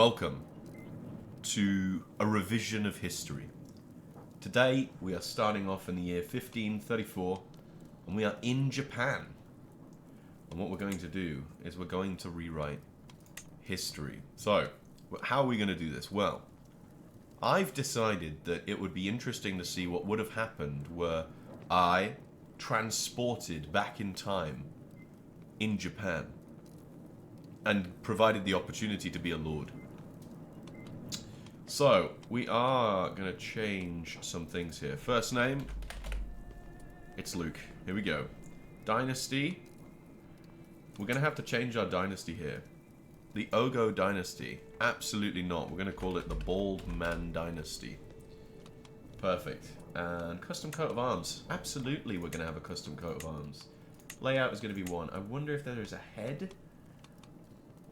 Welcome to a revision of history. Today we are starting off in the year 1534 and we are in Japan. And what we're going to do is we're going to rewrite history. So, how are we going to do this? Well, I've decided that it would be interesting to see what would have happened were I transported back in time in Japan and provided the opportunity to be a lord. So, we are going to change some things here. First name, it's Luke. Here we go. Dynasty. We're going to have to change our dynasty here. The Ogo Dynasty. Absolutely not. We're going to call it the Bald Man Dynasty. Perfect. And custom coat of arms. Absolutely we're going to have a custom coat of arms. Layout is going to be one. I wonder if there is a head?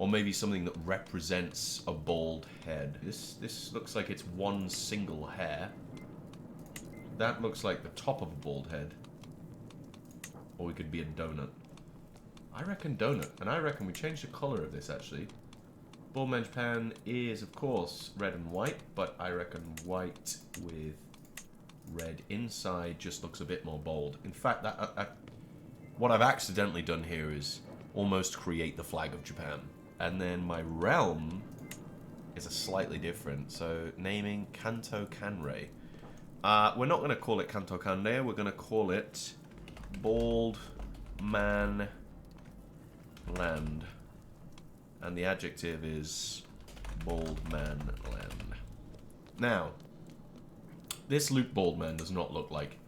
Or maybe something that represents a bald head. This looks like it's one single hair. That looks like the top of a bald head. Or we could be a donut. I reckon donut. And I reckon we change the color of this, actually. Bald Man Japan is, of course, red and white. But I reckon white with red inside just looks a bit more bold. In fact, what I've accidentally done here is almost create the flag of Japan. And then my realm is a slightly different. So, naming Kanto Kanrei. We're not going to call it Kanto Kanrei. We're going to call it Bald Man Land. And the adjective is Bald Man Land. Now, this Luke Baldman does not look like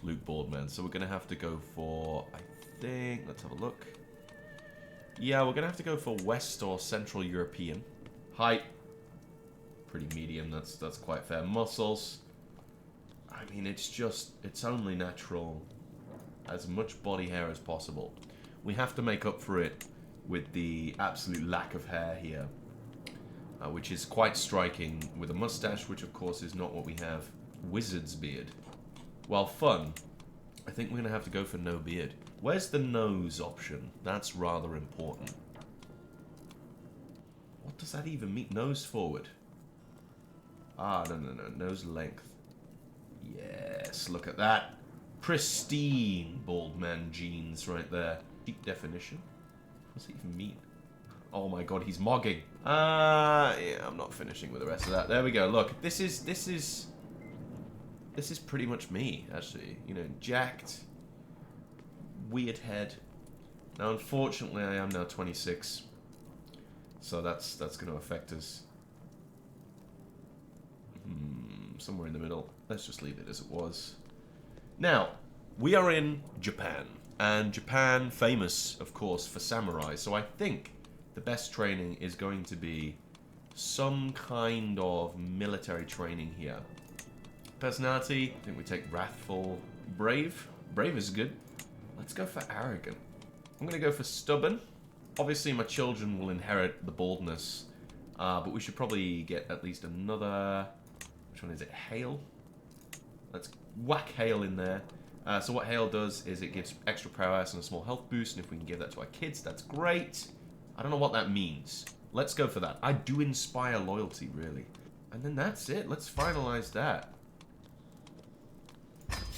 Luke Baldman. So we're going to have to go for, I think, let's have a look. Yeah, we're going to have to go for West or Central European. Height, pretty medium, that's quite fair. Muscles, I mean, it's only natural. As much body hair as possible. We have to make up for it with the absolute lack of hair here. Which is quite striking with a mustache, which of course is not what we have. Wizard's beard. While fun, I think we're going to have to go for no beard. Where's the nose option? That's rather important. What does that even mean? Nose forward. Ah, no. Nose length. Yes, look at that. Pristine bald man genes right there. Deep definition. What's it even mean? Oh my god, he's mogging. Yeah, I'm not finishing with the rest of that. There we go. Look, this is pretty much me, actually. You know, jacked. Weird head. Now, unfortunately, I am now 26. So that's going to affect us. Somewhere in the middle. Let's just leave it as it was. Now, we are in Japan. And Japan, famous, of course, for samurai. So I think the best training is going to be some kind of military training here. Personality, I think we take wrathful. Brave. Brave is good. Let's go for arrogant. I'm going to go for stubborn. Obviously, my children will inherit the baldness. But we should probably get at least another... Which one is it? Hail? Let's whack Hail in there. So what Hail does is it gives extra prowess and a small health boost. And if we can give that to our kids, that's great. I don't know what that means. Let's go for that. I do inspire loyalty, really. And then that's it. Let's finalize that.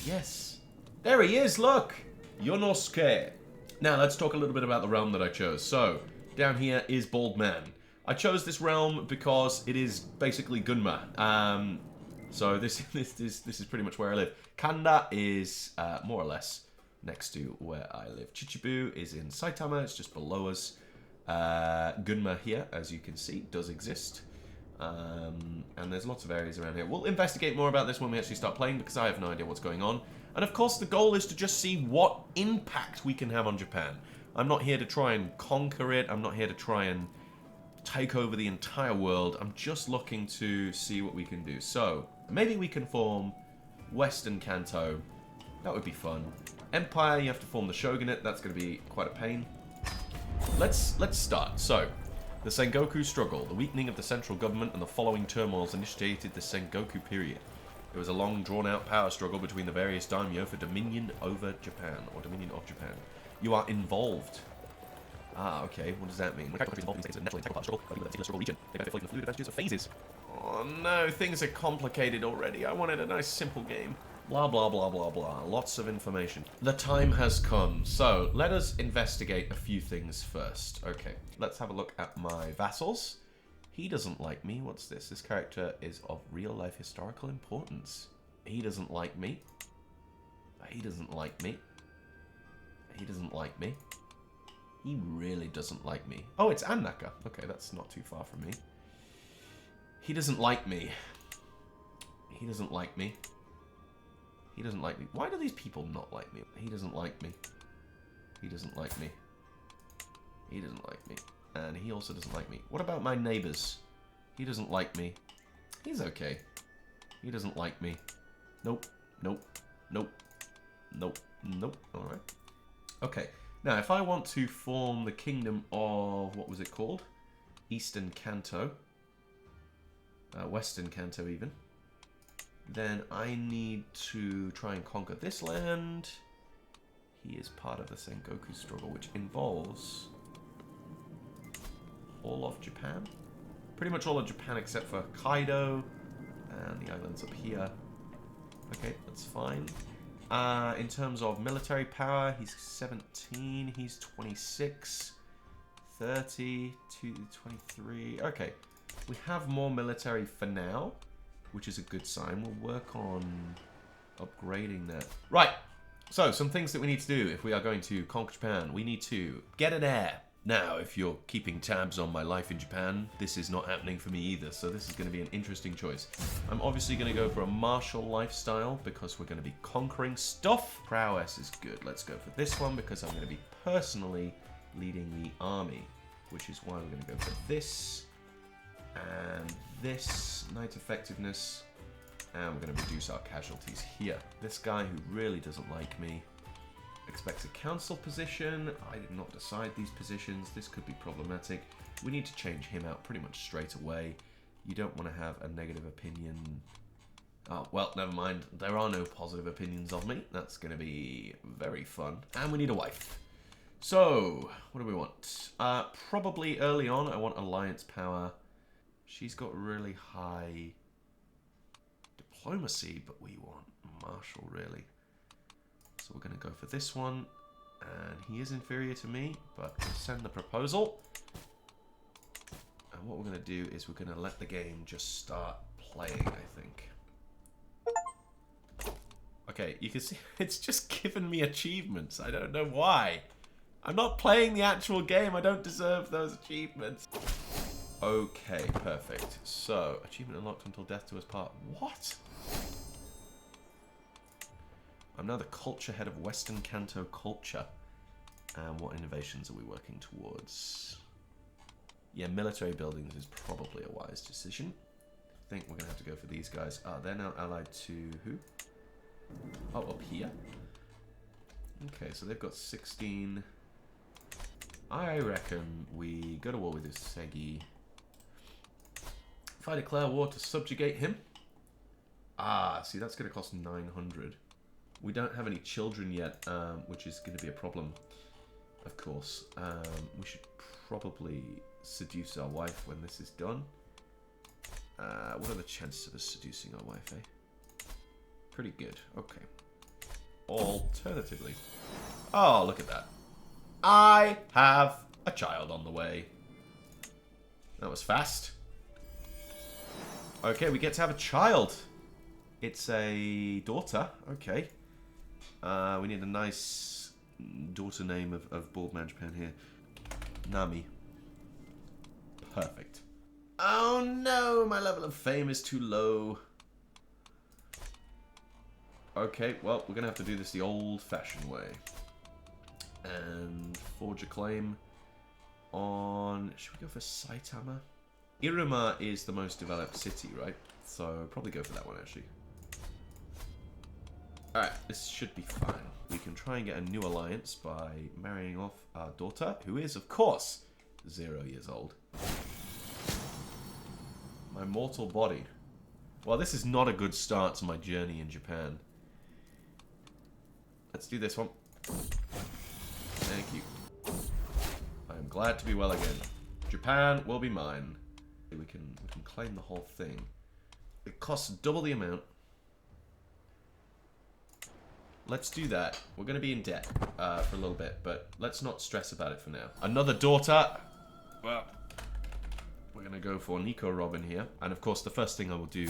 Yes. There he is, look! Yonosuke. Now, let's talk a little bit about the realm that I chose. So, down here is Bald Man. I chose this realm because it is basically Gunma. So this is pretty much where I live. Kanda is more or less next to where I live. Chichibu is in Saitama. It's just below us. Gunma here, as you can see, does exist. And there's lots of areas around here. We'll investigate more about this when we actually start playing because I have no idea what's going on. And of course the goal is to just see what impact we can have on Japan. I'm not here to try and conquer it. I'm not here to try and take over the entire world. I'm just looking to see what we can do. So, maybe we can form Western Kanto. That would be fun. Empire, you have to form the shogunate. That's going to be quite a pain. Let's start. So, the Sengoku struggle. The weakening of the central government and the following turmoils initiated the Sengoku period. It was a long, drawn-out power struggle between the various daimyo for dominion over Japan, or dominion of Japan. You are involved. Ah, okay. What does that mean? When countries involved in states of natural and technical struggle, but even that particular struggle region, they benefit from the fluid advantages of phases. Oh no, things are complicated already. I wanted a nice simple game. Blah, blah, blah, blah, blah. Lots of information. The time has come. So, let us investigate a few things first. Okay, let's have a look at my vassals. He doesn't like me. What's this? This character is of real-life historical importance. He doesn't like me. He doesn't like me. He doesn't like me. He really doesn't like me. Oh, it's Annaka. Okay, that's not too far from me. He doesn't like me. He doesn't like me. He doesn't like me. Why do these people not like me? He doesn't like me. He doesn't like me. He doesn't like me. And he also doesn't like me. What about my neighbors? He doesn't like me. He's okay. He doesn't like me. Nope. Nope. Nope. Nope. Nope. Alright. Okay. Now, if I want to form the kingdom of... what was it called? Eastern Kanto. Western Kanto, even. Then I need to try and conquer this land. He is part of the Sengoku struggle, which involves all of Japan. Pretty much all of Japan except for Kaido and the islands up here. Okay, that's fine. In terms of military power, he's 17, he's 26, 30, 23. Okay, we have more military for now, which is a good sign. We'll work on upgrading that. Right, so some things that we need to do if we are going to conquer Japan. We need to get an heir. Now, if you're keeping tabs on my life in Japan, this is not happening for me either, so this is going to be an interesting choice. I'm obviously going to go for a martial lifestyle because we're going to be conquering stuff. Prowess is good. Let's go for this one because I'm going to be personally leading the army, which is why we're going to go for this and this. Knight effectiveness, and we're going to reduce our casualties here. This guy who really doesn't like me expects a council position. I did not decide these positions. This could be problematic. We need to change him out pretty much straight away. You don't want to have a negative opinion. Oh, well, never mind. There are no positive opinions of me. That's going to be very fun. And we need a wife. So, what do we want? Probably early on, I want alliance power. She's got really high diplomacy, but we want martial, really. So we're going to go for this one, and he is inferior to me, but we'll send the proposal. And what we're going to do is we're going to let the game just start playing, I think. Okay, you can see it's just given me achievements. I don't know why. I'm not playing the actual game. I don't deserve those achievements. Okay, perfect. So, achievement unlocked until death do us part. What? I'm now the culture head of Western Kanto culture. And what innovations are we working towards? Yeah, military buildings is probably a wise decision. I think we're going to have to go for these guys. They're now allied to who? Oh, up here. Okay, so they've got 16. I reckon we go to war with this Segi. If I declare war to subjugate him. See, that's going to cost 900. We don't have any children yet, which is going to be a problem, of course. We should probably seduce our wife when this is done. What are the chances of us seducing our wife, eh? Pretty good. Okay. Alternatively. Oh, look at that. I have a child on the way. That was fast. Okay, we get to have a child. It's a daughter. Okay. We need a nice daughter name of Bald Man Japan here. Nami. Perfect. Oh no, my level of fame is too low. Okay, well, we're going to have to do this the old-fashioned way. And forge a claim on... Should we go for Saitama? Iruma is the most developed city, right? So probably go for that one, actually. Alright, this should be fine. We can try and get a new alliance by marrying off our daughter, who is, of course, 0 years old. My mortal body. Well, this is not a good start to my journey in Japan. Let's do this one. Thank you. I'm glad to be well again. Japan will be mine. We can claim the whole thing. It costs double the amount. Let's do that. We're going to be in debt for a little bit, but let's not stress about it for now. Another daughter. Well, we're going to go for Nico Robin here. And of course, the first thing I will do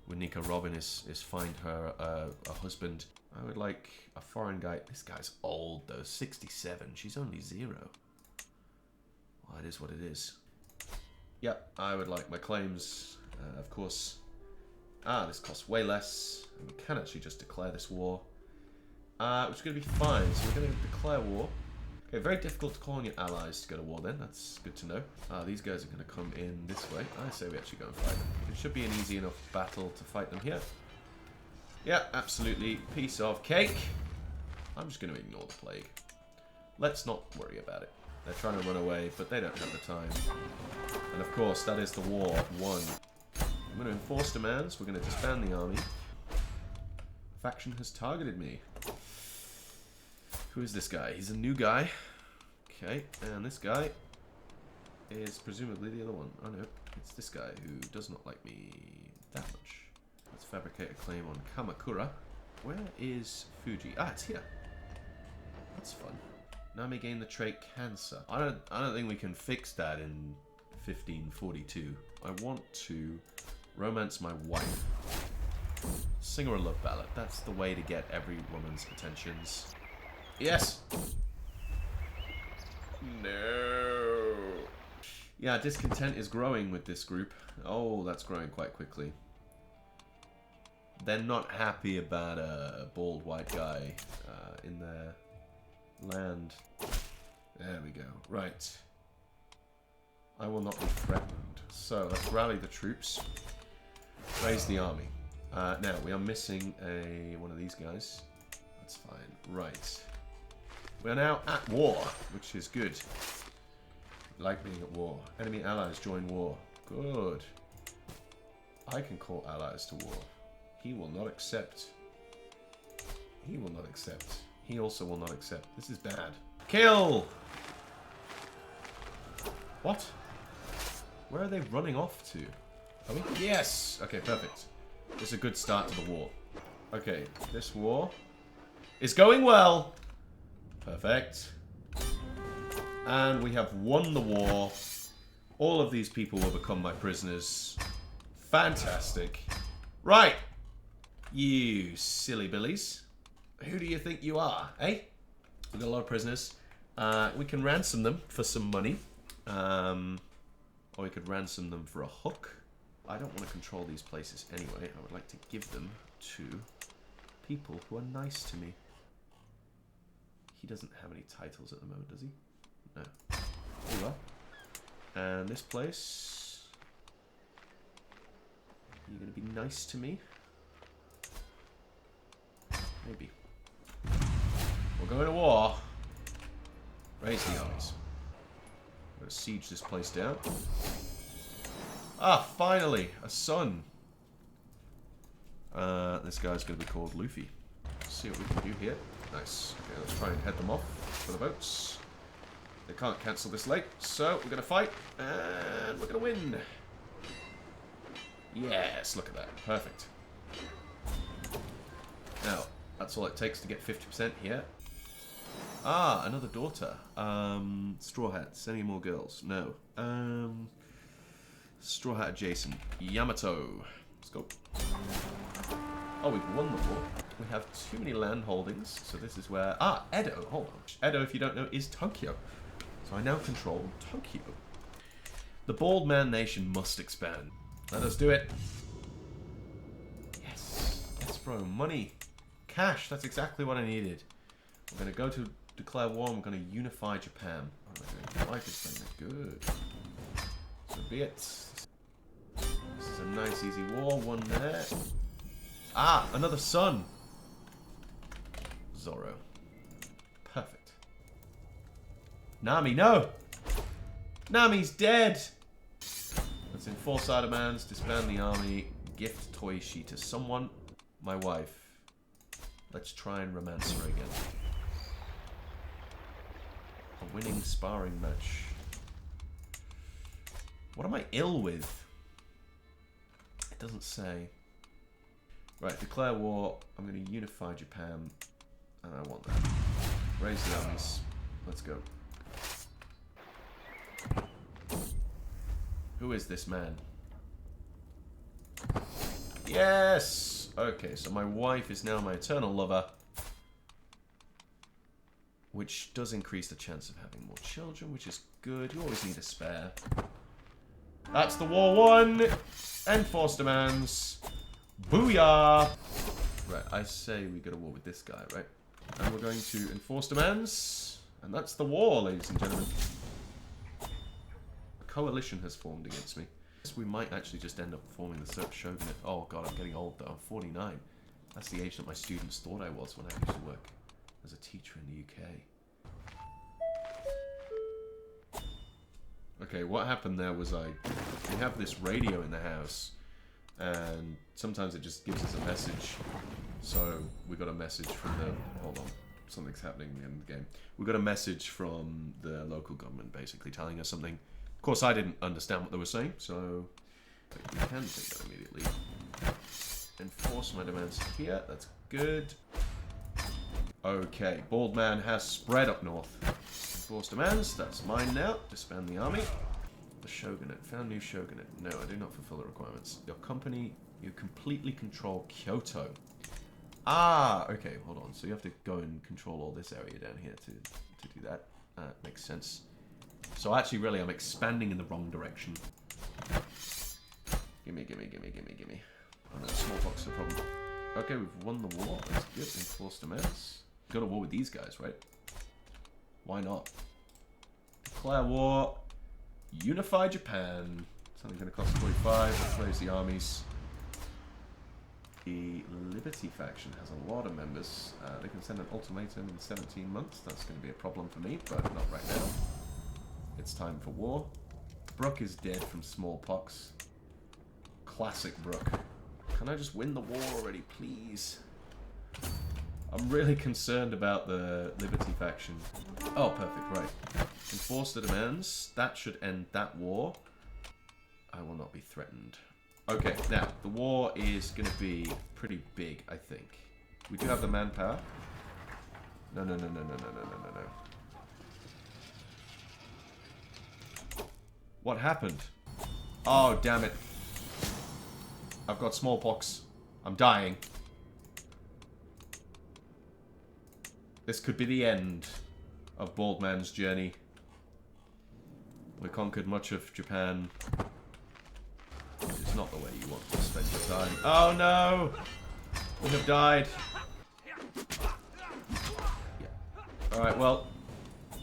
with Nico Robin is find her a husband. I would like a foreign guy. This guy's old though, 67. She's only 0. Well, it is what it is. Yep, I would like my claims, of course. This costs way less. And we can actually just declare this war. Which is going to be fine. So we're going to declare war. Okay, very difficult to call on your allies to go to war then. That's good to know. These guys are going to come in this way. I say we actually go and fight them. It should be an easy enough battle to fight them here. Yeah, absolutely. Piece of cake. I'm just going to ignore the plague. Let's not worry about it. They're trying to run away, but they don't have the time. And of course, that is the war won. I'm going to enforce demands. We're going to disband the army. Faction has targeted me. Who is this guy? He's a new guy. Okay, and this guy is presumably the other one. Oh no, it's this guy who does not like me that much. Let's fabricate a claim on Kamakura. Where is Fuji? It's here. That's fun. Nami gained the trait cancer. I don't think we can fix that in 1542. I want to romance my wife. Sing her a love ballad. That's the way to get every woman's attentions. Yes! No! Yeah, discontent is growing with this group. Oh, that's growing quite quickly. They're not happy about a bald white guy in their land. There we go. Right. I will not be threatened. So, let's rally the troops. Raise the army. Now, we are missing one of these guys. That's fine. Right. We are now at war, which is good. Like being at war. Enemy allies join war. Good. I can call allies to war. He will not accept. He will not accept. He also will not accept. This is bad. Kill! What? Where are they running off to? Are we? Yes! Okay, perfect. It's a good start to the war. Okay, this war is going well. Perfect. And we have won the war. All of these people will become my prisoners. Fantastic. Right. You silly billies. Who do you think you are, eh? We've got a lot of prisoners. We can ransom them for some money. Or we could ransom them for a hook. I don't want to control these places anyway. I would like to give them to people who are nice to me. He doesn't have any titles at the moment, does he? No. There you are. And this place... You're going to be nice to me? Maybe. We're going to war. Raise the armies. I'm going to siege this place down. Finally! A son! This guy's going to be called Luffy. Let's see what we can do here. Nice. Okay, let's try and head them off for the boats. They can't cancel this late, so we're going to fight, and we're going to win. Yes, look at that. Perfect. Now, that's all it takes to get 50% here. Another daughter. Straw Hats. Any more girls? No. Straw Hat adjacent. Yamato. Let's go. Oh, we've won the war. We have too many land holdings, so this is where... Edo. Hold on. Edo, if you don't know, is Tokyo. So I now control Tokyo. The Bald Man Nation must expand. Let us do it. Yes. Yes, bro. Money. Cash. That's exactly what I needed. We're going to go to declare war and we're going to unify Japan. Oh, I like this thing. Good. So be it. This is a nice, easy war. One there. Another son. Zoro. Perfect. Nami, no! Nami's dead! Let's enforce our demands, disband the army, gift Toishi to someone. My wife. Let's try and romance her again. A winning sparring match. What am I ill with? It doesn't say. Right, declare war. I'm going to unify Japan. And I want that. Raise the armies. Let's go. Who is this man? Yes! Okay, so my wife is now my eternal lover. Which does increase the chance of having more children, which is good. You always need a spare. That's the war won! Enforce demands. Booyah! Right, I say we go to war with this guy, right? And we're going to enforce demands. And that's the war, ladies and gentlemen. A coalition has formed against me. We might actually just end up forming the shogunate. Oh god, I'm getting old though. I'm 49. That's the age that my students thought I was when I used to work as a teacher in the UK. Okay, what happened there was we have this radio in the house, and sometimes it just gives us a message. So we got a message from the... Hold on, something's happening in the game. We got a message from the local government basically telling us something. Of course, I didn't understand what they were saying, so we can take that immediately. Enforce my demands here. That's good. Okay, Bald Man has spread up north. Enforce demands. That's mine now. Disband the army. The shogunate. Found new shogunate. No, I do not fulfill the requirements. Your company, you completely control Kyoto. Ah, okay, hold on. So you have to go and control all this area down here to do that. Makes sense. So actually, really, I'm expanding in the wrong direction. Gimme. Oh no, smallpox is a problem. Okay, we've won the war. That's good. Enforce demands. Go to war with these guys, right? Why not? Declare war. Unify Japan. Something going to cost 45. Let's raise the armies. The Liberty faction has a lot of members. They can send an ultimatum in 17 months. That's going to be a problem for me, but not right now. It's time for war. Brooke is dead from smallpox. Classic Brooke. Can I just win the war already, please? I'm really concerned about the Liberty faction. Oh, perfect, right. Enforce the demands. That should end that war. I will not be threatened. Okay, now, the war is going to be pretty big, I think. We do have the manpower. No. What happened? Oh, damn it. I've got smallpox. I'm dying. This could be the end of Bald Man's journey. We conquered much of Japan. It's not the way you want to spend your time. Oh no! We have died. Yeah. Alright, well,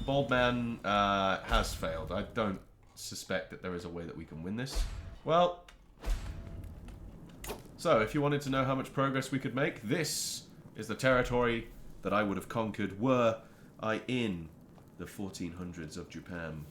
Bald Man has failed. I don't suspect that there is a way that we can win this. Well, so if you wanted to know how much progress we could make, this is the territory that I would have conquered were I in the 1400s of Japan.